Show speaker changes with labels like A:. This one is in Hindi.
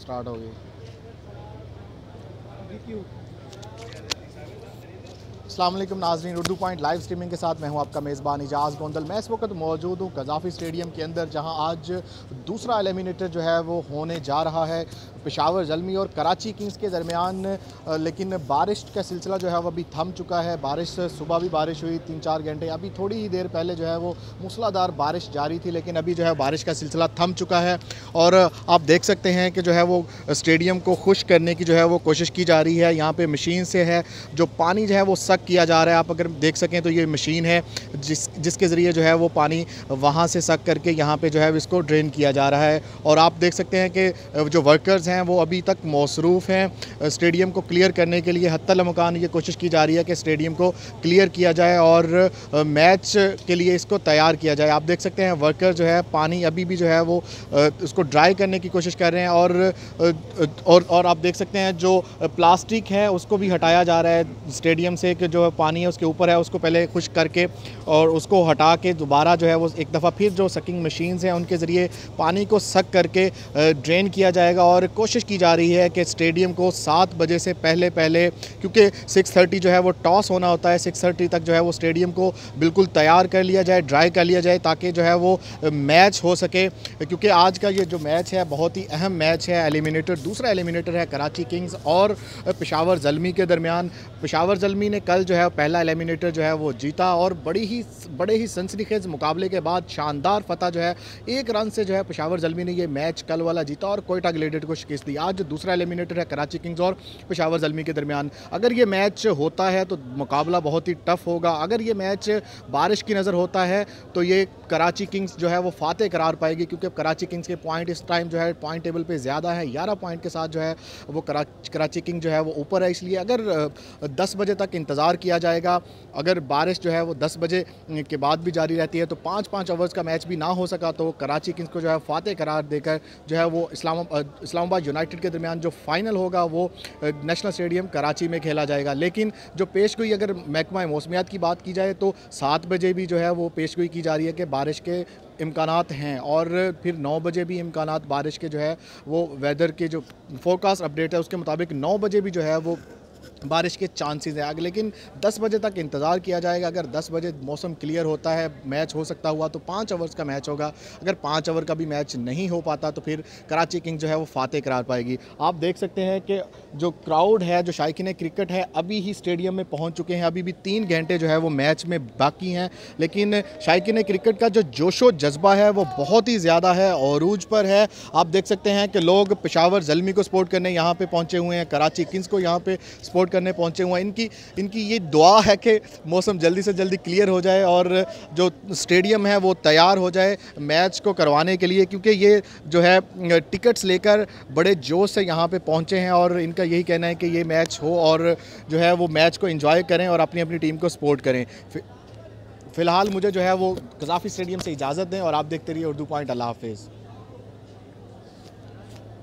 A: स्टार्ट हो गई। अस्सलाम वालेकुम नाज़रीन, उर्दू पॉइंट लाइव स्ट्रीमिंग के साथ मैं हूं आपका मेज़बान इजाज़ गोंदल। मैं इस वक्त मौजूद हूं गज़ाफ़ी स्टेडियम के अंदर, जहां आज दूसरा एलिमिनेटर जो है वो होने जा रहा है पेशावर ज़ल्मी और कराची किंग्स के दरमियान। लेकिन बारिश का सिलसिला जो है वो अभी थम चुका है। बारिश सुबह भी बारिश हुई 3-4 घंटे, अभी थोड़ी ही देर पहले जो है वो मूसलाधार बारिश जारी थी, लेकिन अभी जो है बारिश का सिलसिला थम चुका है। और आप देख सकते हैं कि जो है वो स्टेडियम को खुश करने की जो है वो कोशिश की जा रही है। यहाँ पर मशीन से है जो पानी जो है वो सक किया जा रहा है। आप अगर देख सकें तो ये मशीन है जिसके ज़रिए जो है वो पानी वहाँ से सक करके यहाँ पे जो है इसको ड्रेन किया जा रहा है। और आप देख सकते हैं कि जो वर्कर्स हैं वो अभी तक मसरूफ़ हैं स्टेडियम को क्लियर करने के लिए। हत्तल इम्कान ये कोशिश की जा रही है कि स्टेडियम को क्लियर किया जाए और मैच के लिए इसको तैयार किया जाए। आप देख सकते हैं वर्कर जो है पानी अभी भी जो है वो उसको ड्राई करने की कोशिश कर रहे हैं। और आप देख सकते हैं जो प्लास्टिक है उसको भी हटाया जा रहा है स्टेडियम से, कि जो पानी है उसके ऊपर है उसको पहले खुश करके और उसको हटा के दोबारा जो है वो एक दफ़ा फिर जो सकिंग मशीन्स हैं उनके ज़रिए पानी को सक करके ड्रेन किया जाएगा। और कोशिश की जा रही है कि स्टेडियम को 7 बजे से पहले क्योंकि 6:30 जो है वो टॉस होना होता है, 6:30 तक जो है वो स्टेडियम को बिल्कुल तैयार कर लिया जाए, ड्राई कर लिया जाए, ताकि जो है वो मैच हो सके। क्योंकि आज का ये जो मैच है बहुत ही अहम मैच है। एलिमिनेटर दूसरा एलिमिनेटर है कराची किंग्स और पेशावर ज़ल्मी के दरमियान। पेशावर ज़ल्मी ने कल जो है पहला एलिमिनेटर जो है वो जीता और बड़े ही सनसनीखेज़ मुकाबले के बाद शानदार फतह जो है 1 रन से जो है पेशावर ज़ल्मी ने ये मैच कल वाला जीता और कोयटा ग्लेडिएटर को शिकस्त दी। आज जो दूसरा एलिमिनेटर है कराची किंग्स और पेशावर ज़ल्मी के दरमियान, अगर ये मैच होता है तो मुकाबला बहुत ही टफ होगा। अगर ये मैच बारिश की नज़र होता है तो ये कराची किंग्स जो है वो फातेह करार पाएगी, क्योंकि कराची किंग्स के पॉइंट इस टाइम जो है पॉइंट टेबल पे ज़्यादा है। 11 पॉइंट के साथ जो है वो कराची किंग जो है वो ऊपर है। इसलिए अगर 10 बजे तक इंतज़ार किया जाएगा, अगर बारिश जो है वो 10 बजे के बाद भी जारी रहती है तो 5-5 ओवर्स का मैच भी ना हो सका तो कराची किंग्स को जो है फातेह करार देकर जो है वो इस्लामाबाद यूनाइटेड के दरमियान जो फाइनल होगा वो नेशनल स्टेडियम कराची में खेला जाएगा। लेकिन जो पेशगोई अगर महकमा मौसमियात की बात की जाए तो 7 बजे भी जो है वो पेशगोई की जा रही है कि बारिश के इम्कानात हैं, और फिर 9 बजे भी इम्कानात बारिश के जो है वो वेदर के जो फोरकास्ट अपडेट है उसके मुताबिक 9 बजे भी जो है वो बारिश के चांसेस हैं। लेकिन 10 बजे तक इंतज़ार किया जाएगा। अगर 10 बजे मौसम क्लियर होता है, मैच हो सकता हुआ तो 5 ओवर्स का मैच होगा। अगर 5 ओवर का भी मैच नहीं हो पाता तो फिर कराची किंग जो है वो फातेह करार पाएगी। आप देख सकते हैं कि जो क्राउड है, जो शायकीन क्रिकेट है, अभी ही स्टेडियम में पहुँच चुके हैं। अभी भी 3 घंटे जो है वो मैच में बाकी हैं, लेकिन शायकीन क्रिकेट का जो जोशो जज्बा है वो बहुत ही ज़्यादा है, अरूज पर है। आप देख सकते हैं कि लोग पेशावर ज़ल्मी को सपोर्ट करने यहाँ पर पहुँचे हुए हैं, कराची किंग्स को यहाँ पर सपोर्ट करने पहुंचे हुए हैं। इनकी ये दुआ है कि मौसम जल्दी से जल्दी क्लियर हो जाए और जो स्टेडियम है वो तैयार हो जाए मैच को करवाने के लिए, क्योंकि ये जो है टिकट्स लेकर बड़े जोश से यहाँ पे पहुंचे हैं और इनका यही कहना है कि ये मैच हो और जो है वो मैच को एंजॉय करें और अपनी अपनी टीम को सपोर्ट करें। फ़िलहाल मुझे जो है वो गज़ाफ़ी स्टेडियम से इजाज़त दें और आप देखते रहिए उर्दू पॉइंट। अल्लाह हाफ़िज़।